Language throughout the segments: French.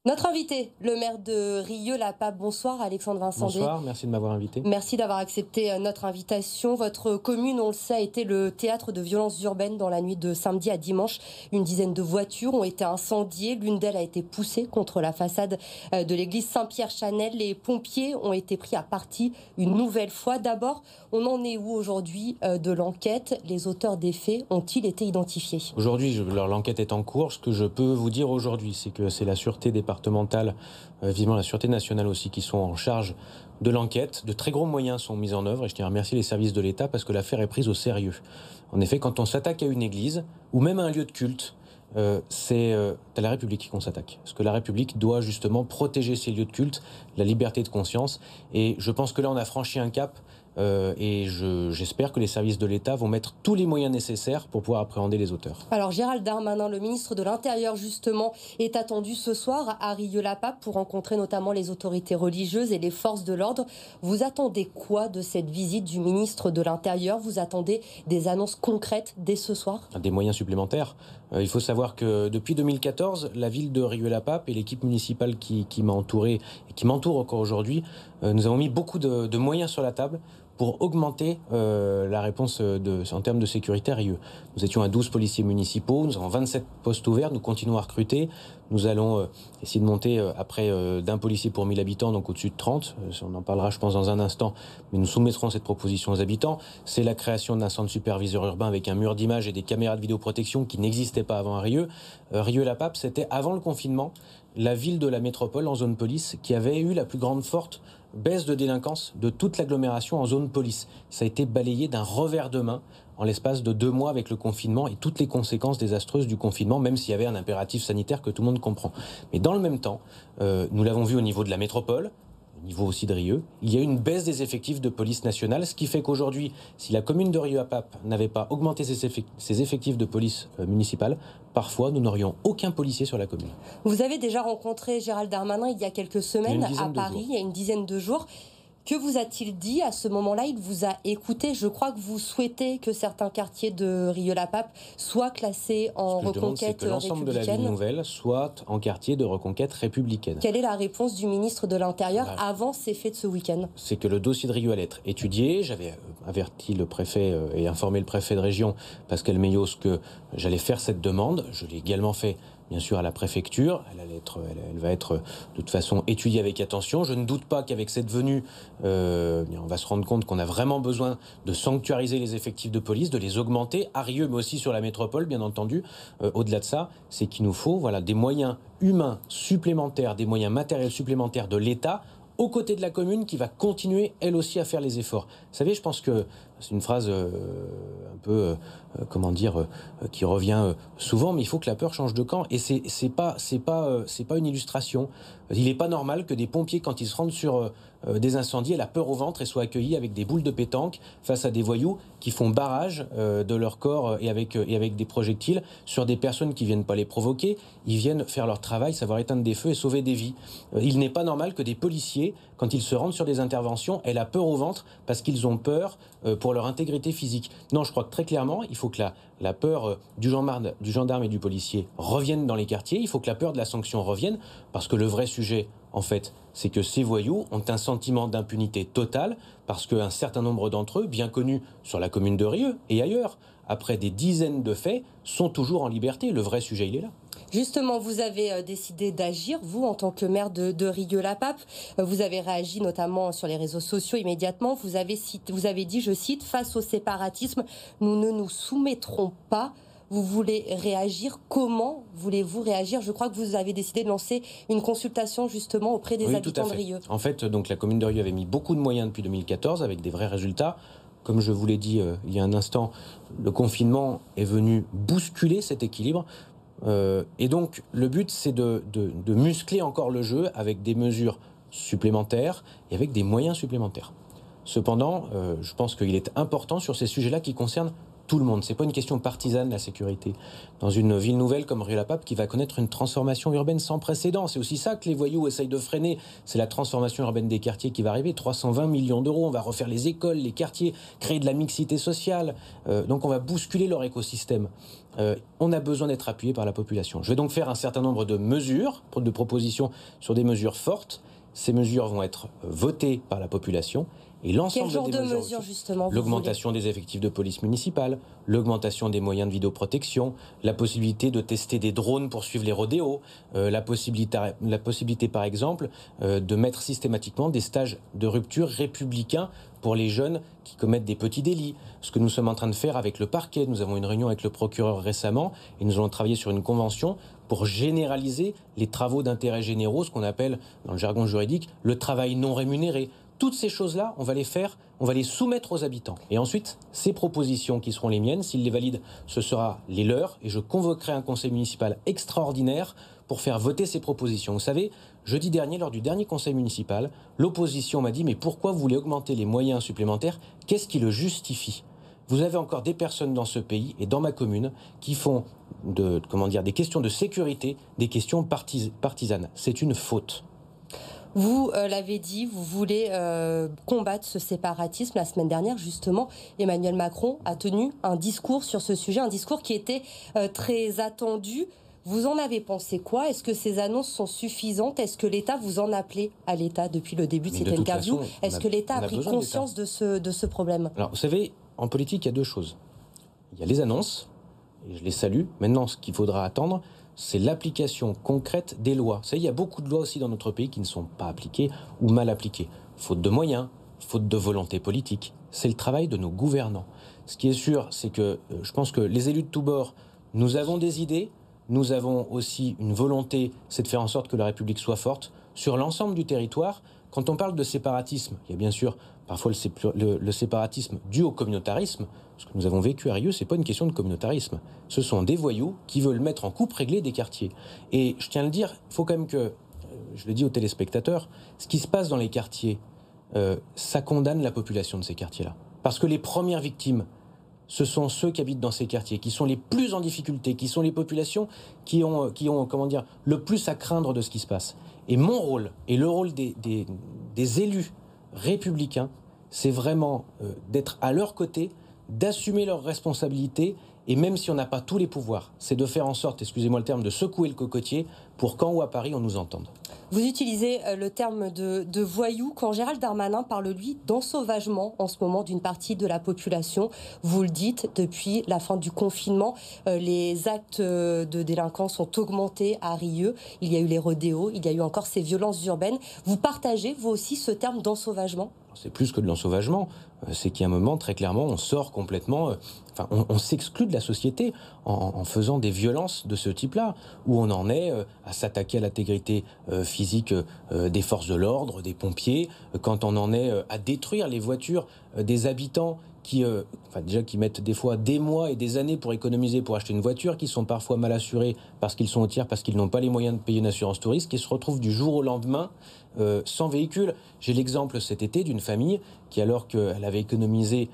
Notre invité, le maire de Rieux-la-Pape. Bonsoir Alexandre Vincendé. Bonsoir, merci de m'avoir invité. Merci d'avoir accepté notre invitation. Votre commune, on le sait, a été le théâtre de violences urbaines dans la nuit de samedi à dimanche. Une dizaine de voitures ont été incendiées. L'une d'elles a été poussée contre la façade de l'église Saint-Pierre-Chanel. Les pompiers ont été pris à partie une nouvelle fois. D'abord, on en est où aujourd'hui de l'enquête? Les auteurs des faits ont-ils été identifiés? Aujourd'hui, l'enquête est en cours. Ce que je peux vous dire aujourd'hui, c'est que c'est la sûreté départementale, vivement la sûreté nationale aussi, qui sont en charge de l'enquête. De très gros moyens sont mis en œuvre et je tiens à remercier les services de l'État parce que l'affaire est prise au sérieux. En effet, quand on s'attaque à une église ou même à un lieu de culte, c'est à la République qu'on s'attaque. Parce que la République doit justement protéger ces lieux de culte, la liberté de conscience. Et je pense que là, on a franchi un cap. Et j'espère que les services de l'État vont mettre tous les moyens nécessaires pour pouvoir appréhender les auteurs. Alors Gérald Darmanin, le ministre de l'Intérieur justement, est attendu ce soir à Rieux-la-Pape pour rencontrer notamment les autorités religieuses et les forces de l'ordre. Vous attendez quoi de cette visite du ministre de l'Intérieur? Vous attendez des annonces concrètes dès ce soir? Des moyens supplémentaires. Il faut savoir que depuis 2014, la ville de Rieux-la-Pape et l'équipe municipale qui m'a entouré et qui m'entoure encore aujourd'hui, nous avons mis beaucoup de moyens sur la table pour augmenter la réponse en termes de sécurité à Rieux. Nous étions à 12 policiers municipaux, nous avons 27 postes ouverts, nous continuons à recruter. Nous allons essayer de monter après d'un policier pour 1000 habitants, donc au-dessus de 30. On en parlera, je pense, dans un instant, mais nous soumettrons cette proposition aux habitants. C'est la création d'un centre superviseur urbain avec un mur d'images et des caméras de vidéoprotection qui n'existaient pas avant à Rieux. Rieux-la-Pape, c'était avant le confinement la ville de la métropole en zone police qui avait eu la plus grande forte baisse de délinquance de toute l'agglomération en zone police. Ça a été balayé d'un revers de main en l'espace de 2 mois avec le confinement et toutes les conséquences désastreuses du confinement, même s'il y avait un impératif sanitaire que tout le monde comprend. Mais dans le même temps, nous l'avons vu au niveau de la métropole, au niveau aussi de Rieux, il y a eu une baisse des effectifs de police nationale, ce qui fait qu'aujourd'hui, si la commune de Rieux-la-Pape n'avait pas augmenté ses effectifs de police municipale, parfois nous n'aurions aucun policier sur la commune. Vous avez déjà rencontré Gérald Darmanin il y a quelques semaines à Paris, il y a une dizaine de jours. Que vous a-t-il dit à ce moment-là? Il vous a écouté. Je crois que vous souhaitez que certains quartiers de Rieux-la-Pape soient classés en reconquête que l'ensemble de la ville nouvelle soit en quartier de reconquête républicaine. Quelle est la réponse du ministre de l'Intérieur avant ces faits de ce week-end? C'est que le dossier de Rieux allait être étudié. J'avais averti le préfet et informé le préfet de région, Pascal Meillos, que j'allais faire cette demande. Je l'ai également fait, bien sûr, à la préfecture. Elle va être de toute façon étudiée avec attention. Je ne doute pas qu'avec cette venue, on va se rendre compte qu'on a vraiment besoin de sanctuariser les effectifs de police, de les augmenter à Rieux, mais aussi sur la métropole, bien entendu. Au-delà de ça, c'est qu'il nous faut des moyens humains supplémentaires, des moyens matériels supplémentaires de l'État aux côtés de la commune qui va continuer, elle aussi, à faire les efforts. Vous savez, je pense que c'est une phrase un peu, qui revient souvent, mais il faut que la peur change de camp. Et c'est pas une illustration. Il n'est pas normal que des pompiers, quand ils se rendent sur des incendies, aient la peur au ventre et soient accueillis avec des boules de pétanque face à des voyous qui font barrage de leur corps et avec des projectiles sur des personnes qui viennent pas les provoquer. Ils viennent faire leur travail, savoir éteindre des feux et sauver des vies. Il n'est pas normal que des policiers, quand ils se rendent sur des interventions, aient la peur au ventre parce qu'ils ont peur pour leur intégrité physique. Non, je crois que très clairement, il faut que la peur du gendarme et du policier revienne dans les quartiers. Il faut que la peur de la sanction revienne, parce que le vrai sujet, en fait, c'est que ces voyous ont un sentiment d'impunité totale, parce qu'un certain nombre d'entre eux, bien connus sur la commune de Rieux et ailleurs, après des dizaines de faits, sont toujours en liberté. Le vrai sujet, il est là. Justement, vous avez décidé d'agir, vous, en tant que maire de Rieux-la-Pape. Vous avez réagi notamment sur les réseaux sociaux immédiatement. Vous avez dit, je cite, « Face au séparatisme, nous ne nous soumettrons pas ». Vous voulez réagir? Comment voulez-vous réagir? Je crois que vous avez décidé de lancer une consultation justement auprès des habitants de Rieux. En fait, donc, la commune de Rieux avait mis beaucoup de moyens depuis 2014 avec des vrais résultats. Comme je vous l'ai dit il y a un instant, le confinement est venu bousculer cet équilibre. Et donc, le but, c'est de muscler encore le jeu avec des mesures supplémentaires et avec des moyens supplémentaires. Cependant, je pense qu'il est important sur ces sujets-là qui concernent tout le monde. C'est pas une question partisane, la sécurité. Dans une ville nouvelle comme Rieux-la-Pape qui va connaître une transformation urbaine sans précédent. C'est aussi ça que les voyous essayent de freiner. C'est la transformation urbaine des quartiers qui va arriver. 320 millions d'euros. On va refaire les écoles, les quartiers, créer de la mixité sociale. Donc on va bousculer leur écosystème. On a besoin d'être appuyé par la population. Je vais donc faire un certain nombre de mesures, de propositions sur des mesures fortes. Ces mesures vont être votées par la population. Et l'ensemble Quel genre des de mesures, mesures, justement, l'augmentation des effectifs de police municipale, l'augmentation des moyens de vidéoprotection, la possibilité de tester des drones pour suivre les rodéos, la possibilité, par exemple, de mettre systématiquement des stages de rupture républicains pour les jeunes qui commettent des petits délits. Ce que nous sommes en train de faire avec le parquet, nous avons une réunion avec le procureur récemment et nous allons travailler sur une convention pour généraliser les travaux d'intérêt généraux, ce qu'on appelle dans le jargon juridique le travail non rémunéré. Toutes ces choses-là, on va les faire, on va les soumettre aux habitants. Et ensuite, ces propositions qui seront les miennes, s'ils les valident, ce sera les leurs. Et je convoquerai un conseil municipal extraordinaire pour faire voter ces propositions. Vous savez, jeudi dernier, lors du dernier conseil municipal, l'opposition m'a dit « Mais pourquoi vous voulez augmenter les moyens supplémentaires? Qu'est-ce qui le justifie ?» Vous avez encore des personnes dans ce pays et dans ma commune qui font des questions de sécurité, des questions partisanes. C'est une faute. Vous l'avez dit, vous voulez combattre ce séparatisme. La semaine dernière, justement, Emmanuel Macron a tenu un discours sur ce sujet, un discours qui était très attendu. Vous en avez pensé quoi? Est-ce que ces annonces sont suffisantes? Est-ce que l'État vous en appelait à l'État depuis le début de cette interview? Est-ce que l'État a pris conscience de ce problème? Alors, vous savez, en politique, il y a deux choses. Il y a les annonces, et je les salue. Maintenant, ce qu'il faudra attendre, c'est l'application concrète des lois. Vous savez, il y a beaucoup de lois aussi dans notre pays qui ne sont pas appliquées ou mal appliquées. Faute de moyens, faute de volonté politique. C'est le travail de nos gouvernants. Ce qui est sûr, c'est que je pense que les élus de tous bords, nous avons des idées, nous avons aussi une volonté, c'est de faire en sorte que la République soit forte sur l'ensemble du territoire. Quand on parle de séparatisme, il y a bien sûr parfois le séparatisme dû au communautarisme. Ce que nous avons vécu à Rieux, ce n'est pas une question de communautarisme. Ce sont des voyous qui veulent mettre en coupe réglée des quartiers. Et je tiens à le dire, il faut quand même que, je le dis aux téléspectateurs, ce qui se passe dans les quartiers, ça condamne la population de ces quartiers-là. Parce que les premières victimes, ce sont ceux qui habitent dans ces quartiers, qui sont les plus en difficulté, qui sont les populations qui ont le plus à craindre de ce qui se passe. Et mon rôle, et le rôle des élus républicains, c'est vraiment d'être à leur côté, d'assumer leurs responsabilités, et même si on n'a pas tous les pouvoirs, c'est de faire en sorte, excusez-moi le terme, de secouer le cocotier pour qu'en haut à Paris, on nous entende. Vous utilisez le terme de voyou quand Gérald Darmanin parle, lui, d'ensauvagement en ce moment d'une partie de la population. Vous le dites, depuis la fin du confinement, les actes de délinquance ont augmenté à Rieux. Il y a eu les rodéos, il y a eu encore ces violences urbaines. Vous partagez, vous aussi, ce terme d'ensauvagement ? C'est plus que de l'ensauvagement, c'est qu'à un moment, très clairement, on sort complètement, on s'exclut de la société en faisant des violences de ce type-là, où on en est à s'attaquer à l'intégrité physique des forces de l'ordre, des pompiers, quand on en est à détruire les voitures des habitants qui mettent des fois des mois et des années pour économiser pour acheter une voiture, qui sont parfois mal assurés parce qu'ils sont au tiers, parce qu'ils n'ont pas les moyens de payer une assurance tout risque, qui se retrouvent du jour au lendemain sans véhicule. J'ai l'exemple cet été d'une famille qui, alors qu'elle avait économisé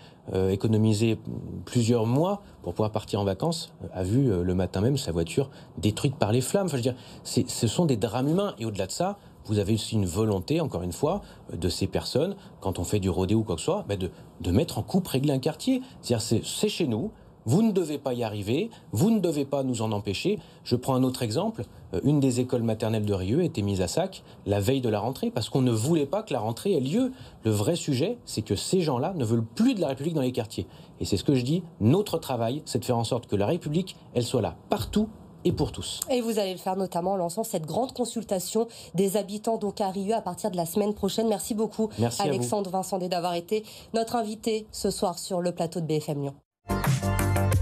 plusieurs mois pour pouvoir partir en vacances, a vu le matin même sa voiture détruite par les flammes. Enfin, je veux dire, ce sont des drames humains. Et au-delà de ça, vous avez aussi une volonté, encore une fois, de ces personnes, quand on fait du rodéo ou quoi que ce soit, de mettre en coupe réglée un quartier. C'est-à-dire, c'est chez nous, vous ne devez pas y arriver, vous ne devez pas nous en empêcher. Je prends un autre exemple. Une des écoles maternelles de Rieux a été mise à sac la veille de la rentrée parce qu'on ne voulait pas que la rentrée ait lieu. Le vrai sujet, c'est que ces gens-là ne veulent plus de la République dans les quartiers. Et c'est ce que je dis, notre travail, c'est de faire en sorte que la République, elle soit là partout et pour tous. Et vous allez le faire notamment en lançant cette grande consultation des habitants donc à Rieux à partir de la semaine prochaine. Merci beaucoup. Merci Alexandre Vincendé d'avoir été notre invité ce soir sur le plateau de BFM Lyon.